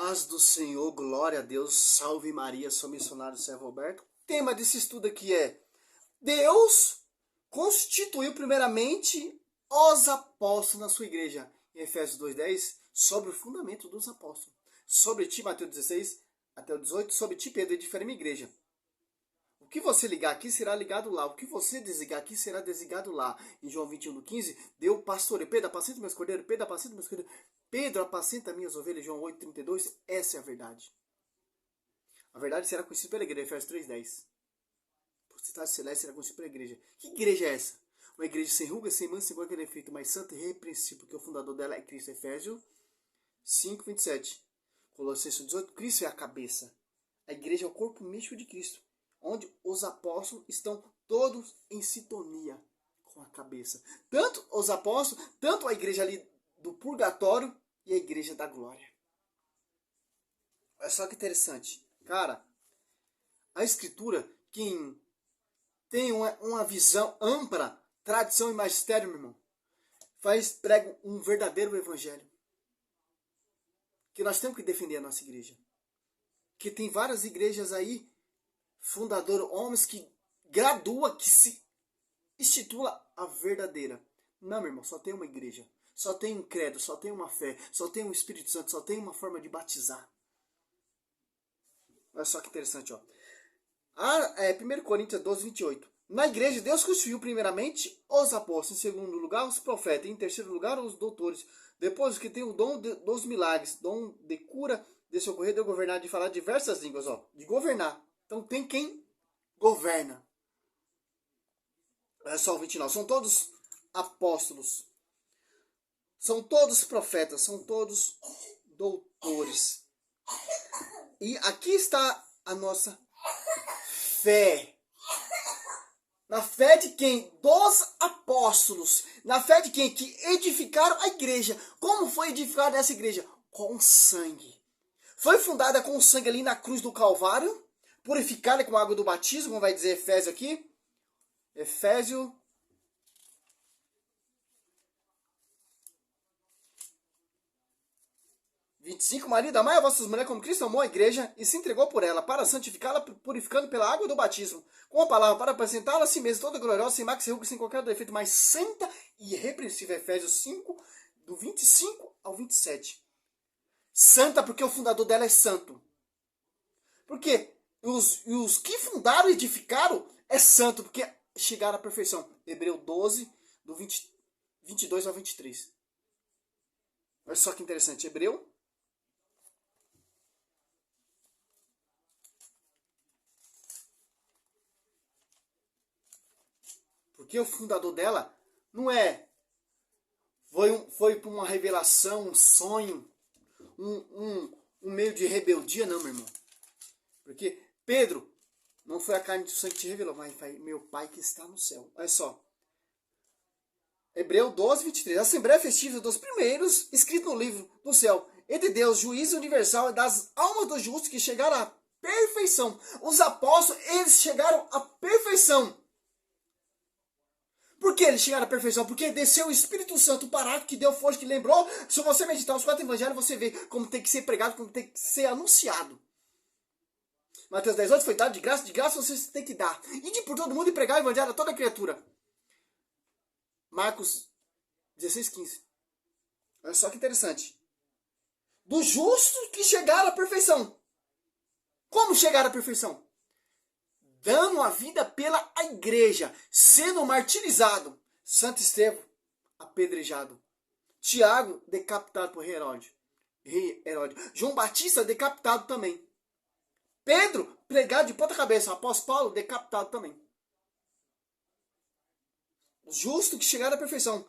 Paz do Senhor, glória a Deus, salve Maria, sou missionário Servo Roberto. O tema desse estudo aqui é: Deus constituiu primeiramente os apóstolos na sua igreja. Em Efésios 2:10, sobre o fundamento dos apóstolos. Sobre ti, Mateus 16 até o 18, sobre ti, Pedro, edificarei minha igreja. O que você ligar aqui será ligado lá. O que você desligar aqui será desligado lá. Em João 21:15, deu pastoreio. Pedro, apacenta meus cordeiros. Pedro, apacenta meus cordeiros. Pedro, apacenta minhas ovelhas. João 8:32. Essa é a verdade. A verdade será conhecida pela igreja. Efésios 3:10. Por cidade celeste será conhecida pela igreja. Que igreja é essa? Uma igreja sem ruga, sem mancha, sem qualquer defeito, mas santa e repreensível, porque o fundador dela é Cristo. Efésios 5:27. Colossenses 18. Cristo é a cabeça. A igreja é o corpo místico de Cristo, onde os apóstolos estão todos em sintonia com a cabeça. Tanto os apóstolos, tanto a igreja ali do purgatório e a igreja da glória. Olha só que interessante. Cara, a escritura, quem tem uma visão ampla, tradição e magistério, meu irmão, prega um verdadeiro evangelho. Que nós temos que defender a nossa igreja. Que tem várias igrejas aí, fundador, homens que gradua, que se institula a verdadeira. Não, meu irmão, só tem uma igreja. Só tem um credo, só tem uma fé, só tem um Espírito Santo, só tem uma forma de batizar. Olha só que interessante, ó. 1 Coríntios 12:28. Na igreja, Deus constituiu primeiramente os apóstolos, em segundo lugar os profetas, em terceiro lugar os doutores, depois os que têm o dom dos milagres, dom de cura, de socorrer, de governar, de falar diversas línguas, ó, de governar. Então tem quem governa. Olha só o 29. São todos apóstolos. São todos profetas. São todos doutores. E aqui está a nossa fé. Na fé de quem? Dos apóstolos. Na fé de quem? Que edificaram a igreja. Como foi edificada essa igreja? Com sangue. Foi fundada com sangue ali na cruz do Calvário. Purificada com a água do batismo, como vai dizer Efésio aqui. Efésio 25. Marido, amai a vossas mulheres como Cristo amou a igreja e se entregou por ela, para santificá-la, purificando pela água do batismo, com a palavra, para apresentá-la a si mesma, toda gloriosa, sem mácula, sem ruga, sem qualquer defeito, mas santa e irrepreensível. Efésios 5, do 25 ao 27. Santa porque o fundador dela é santo. Porque os que fundaram e edificaram é santo, porque chegaram à perfeição. Hebreu 12, do 22 ao 23. Olha só que interessante. Hebreu. Porque o fundador dela não é. Foi por uma revelação, um sonho, um meio de rebeldia, não, meu irmão. Porque Pedro, não foi a carne do sangue que te revelou, mas foi meu Pai que está no céu. Olha só. Hebreu 12, 23. A Assembleia Festiva dos primeiros, escrito no livro do céu, entre Deus, juiz universal das almas dos justos que chegaram à perfeição. Os apóstolos, eles chegaram à perfeição. Por que eles chegaram à perfeição? Porque desceu o Espírito Santo, o Paráclito, que deu força, que lembrou. Se você meditar os 4 evangelhos, você vê como tem que ser pregado, como tem que ser anunciado. Mateus 10:8 foi dado de graça você tem que dar. Ide por todo mundo e pregar o evangelho a toda criatura. Marcos 16:15. Olha só que interessante. Dos justos que chegaram à perfeição. Como chegaram à perfeição? Dando a vida pela igreja, sendo martirizado. Santo Estevão, apedrejado. Tiago, decapitado por rei Herodes. João Batista, decapitado também. Pedro, pregado de ponta cabeça. Apóstolo Paulo, decapitado também. Os justos que chegaram à perfeição.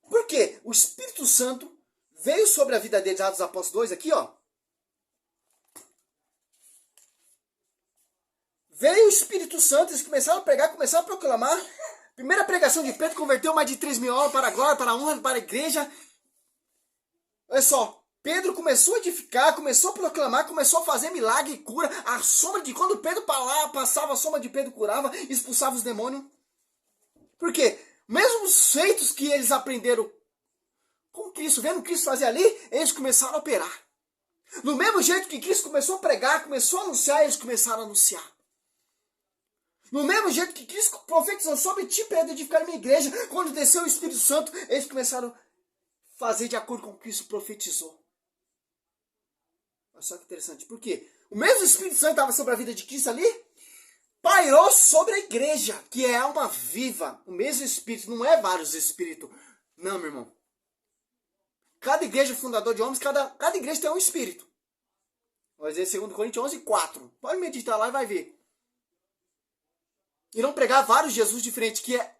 Por quê? O Espírito Santo veio sobre a vida deles, Atos dos Apóstolos 2, aqui, ó. Veio o Espírito Santo, eles começaram a pregar, começaram a proclamar. Primeira pregação de Pedro converteu mais de 3 mil almas para a glória, para a honra, para a igreja. Olha só, Pedro começou a edificar, começou a proclamar, começou a fazer milagre e cura. A sombra de quando Pedro passava, a sombra de Pedro curava, expulsava os demônios. Por quê? Mesmo os feitos que eles aprenderam com Cristo, vendo Cristo fazer ali, eles começaram a operar. No mesmo jeito que Cristo começou a pregar, começou a anunciar, eles começaram a anunciar. No mesmo jeito que Cristo profetizou sobre ti, Pedro, edificar a minha igreja, quando desceu o Espírito Santo, eles começaram a fazer de acordo com o que Cristo profetizou. Olha só que interessante. Por quê? O mesmo Espírito Santo estava sobre a vida de Cristo ali, pairou sobre a igreja, que é alma viva. O mesmo Espírito, não é vários Espíritos. Não, meu irmão. Cada igreja fundador de homens, cada igreja tem um Espírito. Vai dizer 2 Coríntios 11:4. Pode meditar lá e vai ver. Irão pregar vários Jesus diferentes, que é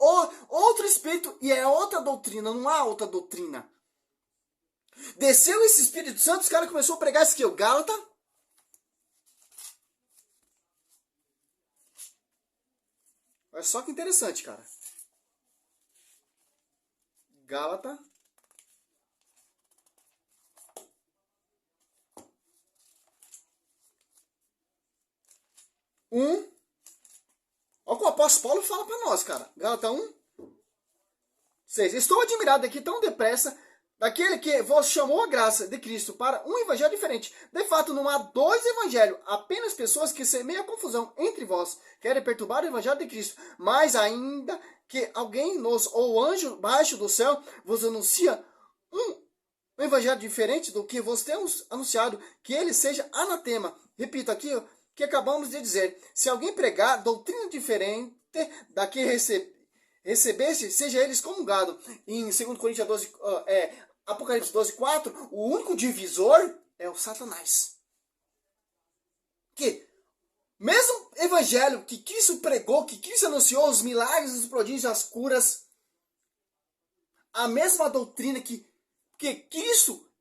outro Espírito e é outra doutrina. Não há outra doutrina. Desceu esse Espírito Santo, os caras começaram a pregar isso aqui, o Gálata. Olha só que interessante, cara. Gálata. Olha o que o apóstolo Paulo fala para nós, cara. Gálatas 1:6. Estou admirado aqui tão depressa daquele que vos chamou a graça de Cristo para um evangelho diferente. De fato, não há dois evangelhos, apenas pessoas que semeiam confusão entre vós, querem perturbar o evangelho de Cristo. Mas ainda que alguém ou anjo baixo do céu vos anuncia um evangelho diferente do que vos temos anunciado, que ele seja anatema. Repito aqui o que acabamos de dizer. Se alguém pregar doutrina diferente da que recebeste, seja ele excomungado. Em 2 Coríntios 12, Apocalipse 12:4, o único divisor é o Satanás. Que mesmo evangelho que Cristo pregou, que Cristo anunciou, os milagres, os prodígios, as curas, a mesma doutrina que Cristo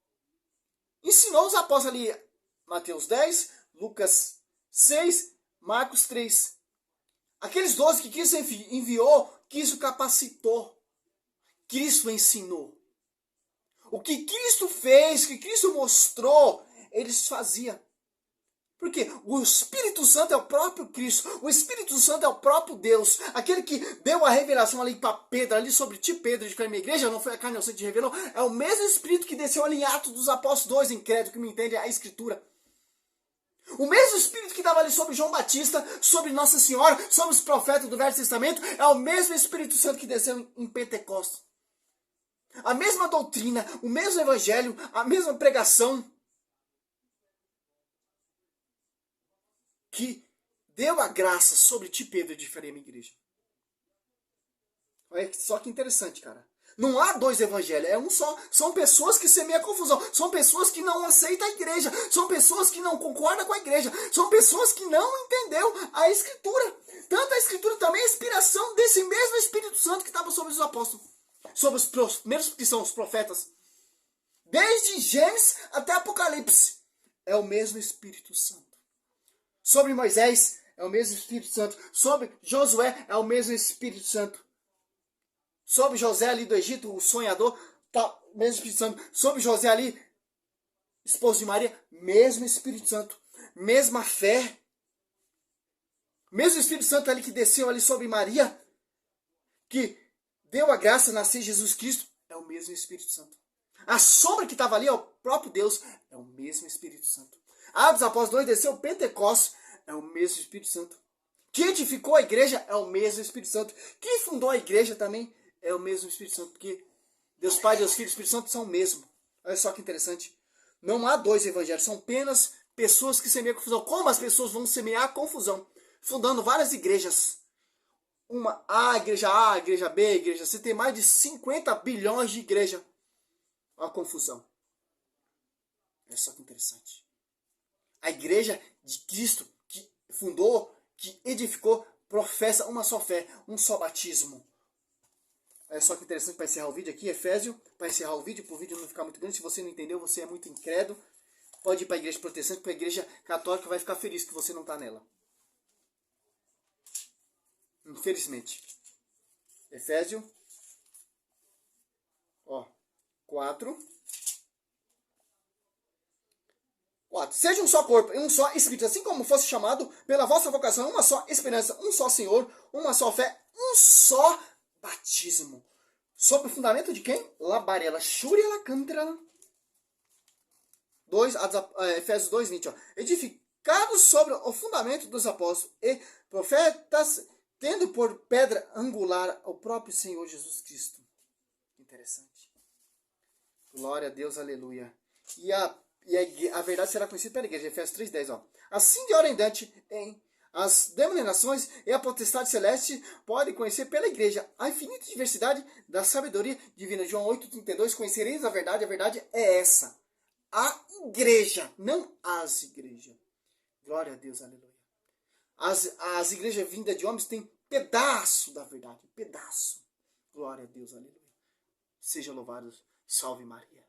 ensinou os apóstolos ali, Mateus 10, Lucas 6, Marcos 3. Aqueles 12 que Cristo enviou, Cristo capacitou, Cristo ensinou. O que Cristo fez, o que Cristo mostrou, eles faziam. Porque o Espírito Santo é o próprio Cristo, o Espírito Santo é o próprio Deus, aquele que deu a revelação ali para Pedro, ali sobre ti, Pedro, de que a minha igreja não foi a carne ou sangue que te revelou, é o mesmo Espírito que desceu ali em Atos dos Apóstolos 2, em crédito, que me entende a Escritura. O mesmo Espírito que estava ali sobre João Batista, sobre Nossa Senhora, sobre os profetas do Velho Testamento, é o mesmo Espírito Santo que desceu em Pentecostes. A mesma doutrina, o mesmo evangelho, a mesma pregação que deu a graça sobre ti, Pedro, de fazer a minha igreja. Olha só que interessante, cara. Não há dois evangelhos, é um só. São pessoas que semeiam confusão. São pessoas que não aceitam a igreja. São pessoas que não concordam com a igreja. São pessoas que não entendeu a Escritura. Tanto a Escritura também é a inspiração desse mesmo Espírito Santo que estava sobre os apóstolos. Sobre os primeiros que são os profetas. Desde Gênesis até Apocalipse. É o mesmo Espírito Santo. Sobre Moisés é o mesmo Espírito Santo. Sobre Josué é o mesmo Espírito Santo. Sobre José ali do Egito, o sonhador, tá, mesmo Espírito Santo. Sobre José ali, esposo de Maria, mesmo Espírito Santo. Mesma fé. Mesmo Espírito Santo ali que desceu ali sobre Maria, que deu a graça a nascer Jesus Cristo, é o mesmo Espírito Santo. A sombra que estava ali é o próprio Deus, é o mesmo Espírito Santo. Atos Apóstolos 2 desceu Pentecostes, é o mesmo Espírito Santo. Quem edificou a igreja é o mesmo Espírito Santo. Quem fundou a igreja também é o mesmo Espírito Santo, porque Deus Pai, Deus Filho e Espírito Santo são o mesmo. Olha só que interessante. Não há dois evangelhos, são apenas pessoas que semeiam confusão. Como as pessoas vão semear confusão? Fundando várias igrejas. A igreja B, a igreja C, tem mais de 50 bilhões de igreja. Olha a confusão. Olha só que interessante. A igreja de Cristo, que fundou, que edificou, professa uma só fé, um só batismo. Olha só que interessante para encerrar o vídeo aqui, Efésio, para encerrar o vídeo, para o vídeo não ficar muito grande. Se você não entendeu, você é muito incrédulo, pode ir para a igreja protestante, para a igreja católica, vai ficar feliz que você não está nela. Infelizmente. Efésio 4. Seja um só corpo e um só Espírito, assim como fosse chamado pela vossa vocação, uma só esperança, um só Senhor, uma só fé, um só batismo. Sob o fundamento de quem? Labarela, Shúria, Lacântra. Efésios 2:20, ó. Edificados sobre o fundamento dos apóstolos e profetas, tendo por pedra angular o próprio Senhor Jesus Cristo. Interessante. Glória a Deus, aleluia. E a verdade será conhecida pela igreja, Efésios 3:10, ó. Assim de hora em diante, as denominações e a potestade celeste podem conhecer pela igreja a infinita diversidade da sabedoria divina. João 8:32, conhecereis a verdade é essa. A igreja, não as igrejas. Glória a Deus, aleluia. As igrejas vindas de homens têm pedaço da verdade, pedaço. Glória a Deus, aleluia. Seja louvado, salve Maria.